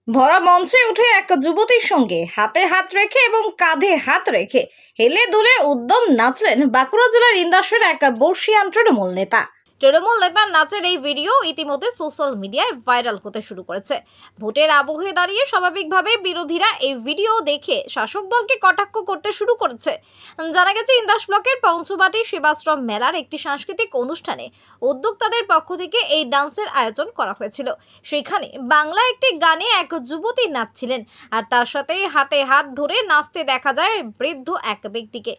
ভরা মঞ্চে উঠে এক যুবতীর সঙ্গে হাতে হাত রেখে এবং কাঁধে হাত রেখে হেলে দুলে উদ্যম নাচলেন বাঁকুড়া জেলার ইন্দাসের এক বর্ষীয়ান তৃণমূল নেতা। তৃণমূল নেতার নাচের এই ভিডিও ইতিমধ্যে সোশ্যাল মিডিয়ায় ভাইরাল হতে শুরু করেছে। ভোটের আবহে দাঁড়িয়ে স্বাভাবিকভাবে বিরোধীরা এই ভিডিও দেখে শাসক দলকে কটাক্ষ করতে শুরু করেছে। জানা গেছে, ইন্দাস ব্লকের পঞ্চবাটি সেবাশ্রম মেলার একটি সাংস্কৃতিক অনুষ্ঠানে উদ্যোক্তাদের পক্ষ থেকে এই ডান্সের আয়োজন করা হয়েছিল। সেখানে বাংলা একটি গানে এক যুবতী নাচছিলেন, আর তার সাথে হাতে হাত ধরে নাচতে দেখা যায় বৃদ্ধ এক ব্যক্তিকে,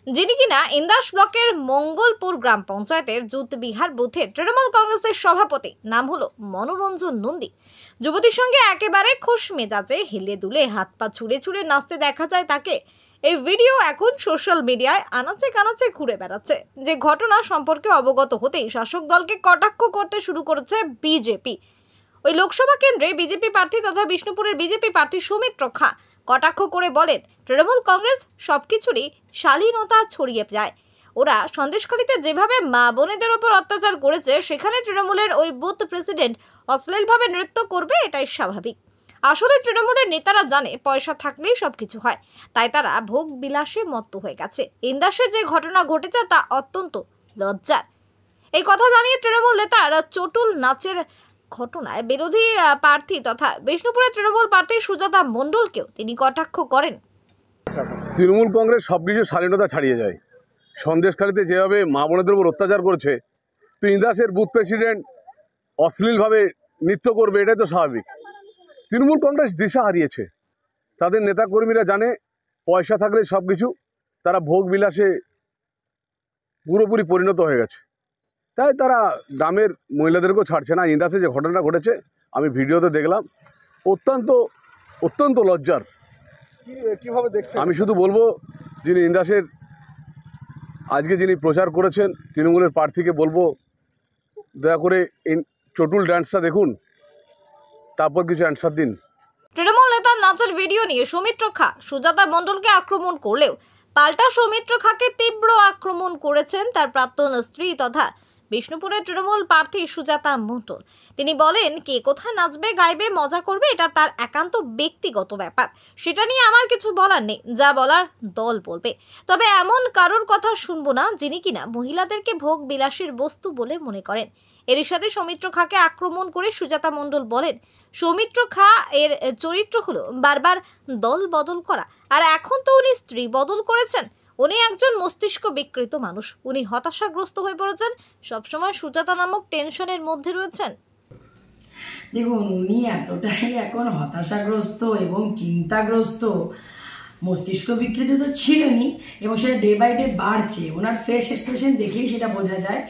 যিনি কিনা ইন্দাস ব্লকের মঙ্গলপুর গ্রাম পঞ্চায়েতের জুতবিহার বুথের তৃণমূল কংগ্রেসের সভাপতি। নাম হলো মনোরঞ্জন নন্দী। যুবতীর সঙ্গে একেবারে খোশ মেজাজে হেলে দুলে হাত পা ছুড়ে ছুড়ে নাচতে দেখা যায় তাকে। এই ভিডিও এখন সোশ্যাল মিডিয়ায় আনাচে কানাচে ঘুরে বেড়াচ্ছে। যে ঘটনা সম্পর্কে অবগত হতেই শাসক দলকে কটাক্ষ করতে শুরু করেছে বিজেপি। ওই লোকসভা কেন্দ্রে বিজেপি প্রার্থী তথা বিষ্ণুপুরের বিজেপি প্রার্থী সৌমিত্র খা কটাক্ষ করে বলেন, তৃণমূল কংগ্রেস সবকিছুরই শালীনতা ছড়িয়ে যায়। ওরা সন্দেশখালীতে যেভাবে মা বোনেদের ওপর অত্যাচার করেছে, সেখানে তৃণমূলের ওই বুথ প্রেসিডেন্ট অশ্লীলভাবে নৃত্য করবে, এটাই স্বাভাবিক। আসলে তৃণমূলের নেতারা জানে পয়সা থাকলেই সবকিছু হয়, তাই তারা ভোগ বিলাসে মত্ত হয়ে গেছে। ইন্দাসে যে ঘটনা ঘটেছে তা অত্যন্ত লজ্জার। এই কথা জানিয়ে তৃণমূল নেতারা চটুল নাচের ঘটনায় বিরোধী প্রার্থী তথা বিষ্ণুপুরের তৃণমূল প্রার্থী সুজাতা মণ্ডলকেও তিনি কটাক্ষ করেন। তৃণমূল কংগ্রেস সবকিছু শালীনতা ছাড়িয়ে যায়। সন্দেশখালীতে যেভাবে মা বোনেদের উপর অত্যাচার করেছে, তো ইন্দাসের বুথ প্রেসিডেন্ট অশ্লীলভাবে নৃত্য করবে, এটাই তো স্বাভাবিক। তৃণমূল কংগ্রেস দিশা হারিয়েছে। তাদের নেতাকর্মীরা জানে পয়সা থাকলে সব কিছু, তারা ভোগ বিলাসে পুরোপুরি পরিণত হয়ে গেছে। তাই তারা গ্রামের মহিলাদেরকেও ছাড়ছে না। ইন্দাসে যে ঘটনা ঘটেছে আমি ভিডিওতে দেখলাম, অত্যন্ত লজ্জার। কিভাবে দেখছেন? আমি শুধু বলবো, যিনি ইন্দাসের আজকে যিনি প্রচার করেছেন তৃণমূলের প্রার্থীকে বলবো, দয়া করে চটুল ডান্সটা দেখুন, তারপর কিছু অ্যান্সার দিন। তৃণমূল নেতার নাচের ভিডিও নিয়ে সৌমিত্র খা সুজাতা মণ্ডলকে আক্রমণ করলেও পাল্টা সৌমিত্র খাকে তীব্র আক্রমণ করেছেন তার প্রাক্তন স্ত্রী তথা বিষ্ণুপুরের তৃণমূল প্রার্থী সুজাতা মণ্ডল। তিনি বলেন, কে কোথায় নাচবে গাইবে মজা করবে এটা তার একান্ত ব্যক্তিগত ব্যাপার, সেটা নিয়ে আমার কিছু বলার নেই। যা বলার দল বলবে। তবে এমন কারোর কথা শুনবো না যিনি কিনা মহিলাদেরকে ভোগ বিলাসের বস্তু বলে মনে করেন। এর সাথে সৌমিত্র খাকে আক্রমণ করে সুজাতা মণ্ডল বলেন, সৌমিত্র খা এর চরিত্র হলো বারবার দল বদল করা, আর এখন তো উনি স্ত্রী বদল করেছেন। উনি একজন মস্তিষ্ক বিকৃত মানুষ, উনি হতাশাগ্রস্ত হয়ে পড়েছেন, সবসময় সুজাতা নামক টেনশনের মধ্যে রয়েছেন। দেখুন, উনি এতটাই এখন হতাশাগ্রস্ত এবং চিন্তাগ্রস্ত, মস্তিষ্ক বিকৃত তো ছিলেনই, এবং সেটা ডে বাই ডে বাড়ছে। ওনার ফেস এক্সপ্রেশন দেখেই সেটা বোঝা যায়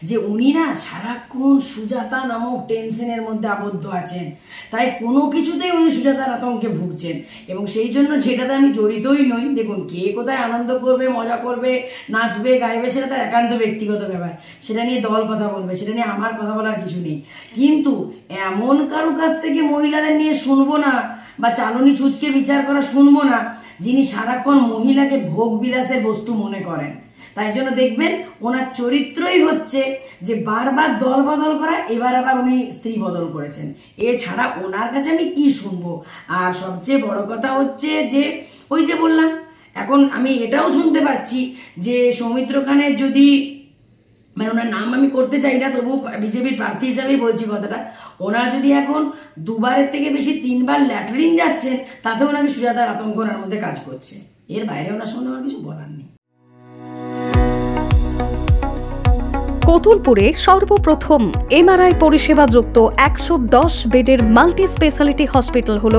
যে উনি না সারাক্ষণ সুজাতা নামক টেনশনের মধ্যে আবদ্ধ আছেন। তাই কোনো কিছুতেই উনি সুজাতার আতঙ্কে ভুগছেন, এবং সেই জন্য যেটাতে আমি জড়িতই নই। দেখুন, কে কোথায় আনন্দ করবে, মজা করবে, নাচবে গাইবে, সেটা তার একান্ত ব্যক্তিগত ব্যাপার। সেটা নিয়ে দল কথা বলবে, সেটা নিয়ে আমার কথা বলার কিছু নেই। কিন্তু এমন কারো কাছ থেকে মহিলাদের নিয়ে শুনবো না, বা চালনি ছুঁচকে বিচার করা শুনবো না, যিনি সারাক্ষণ মহিলাকে ভোগ বিলাসের বস্তু মনে করেন। তাই জন্য দেখবেন ওনার চরিত্রই হচ্ছে যে বারবার দল বদল করা, এবার আবার উনি স্ত্রী বদল করেছেন। এছাড়া ওনার কাছে আমি কি শুনবো? আর সবচেয়ে বড় কথা হচ্ছে যে ওই যে বললাম, এখন আমি এটাও শুনতে পাচ্ছি যে সৌমিত্র খানের যদি, মানে ওনার নাম আমি করতে চাই না, তবু বিজেপির প্রার্থী হিসাবেই বলছি কথাটা, ওনার যদি এখন 2 বারের থেকে বেশি 3 বার ল্যাটরিন যাচ্ছেন, তাতেও ওনাকে সুজাতার আতঙ্ক ওনার মধ্যে কাজ করছে। এর বাইরে ওনার সঙ্গে আমার কিছু বলার নেই। কতুলপুরে সর্বপ্রথম এমআরআই পরিষেবা যুক্ত 110 বেডের মাল্টি স্পেশালিটি হসপিটাল হল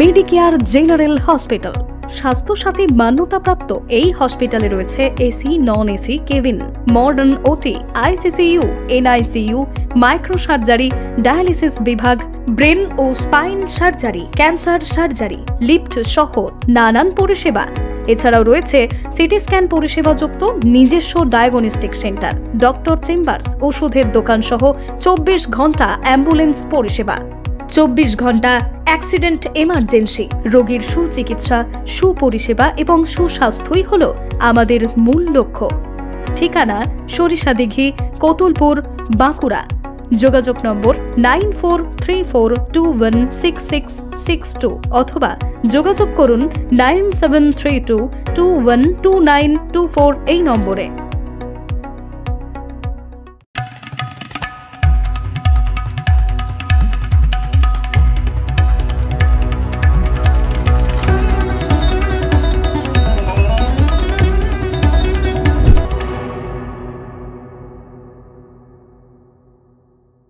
মেডিকেয়ার জেনারেল হসপিটাল। স্বাস্থ্যসাথী মান্যতাপ্রাপ্ত এই হসপিটালে রয়েছে AC, non AC cabin, modern OT, ICCU, NICU, micro surgery, dialysis বিভাগ, ব্রেন ও spine surgery, cancer surgery, lift সহ নানান পরিষেবা। এছাড়াও রয়েছে সিটি স্ক্যান পরিষেবা যুক্ত নিজস্ব ডায়াগনস্টিক সেন্টার, ডক্টর চেম্বার্স, ওষুধের দোকান সহ 24 ঘন্টা অ্যাম্বুলেন্স পরিষেবা, 24 ঘন্টা অ্যাক্সিডেন্ট এমার্জেন্সি। রোগীর সুচিকিৎসা, সুপরিষেবা এবং সুস্বাস্থ্যই হল আমাদের মূল লক্ষ্য। ঠিকানা সরিষাদিঘি, কতুলপুর, বাঁকুড়া। যোগাযোগ নম্বর 9434216662 অথবা যোগাযোগ করুন 9732212924 এই নম্বরে।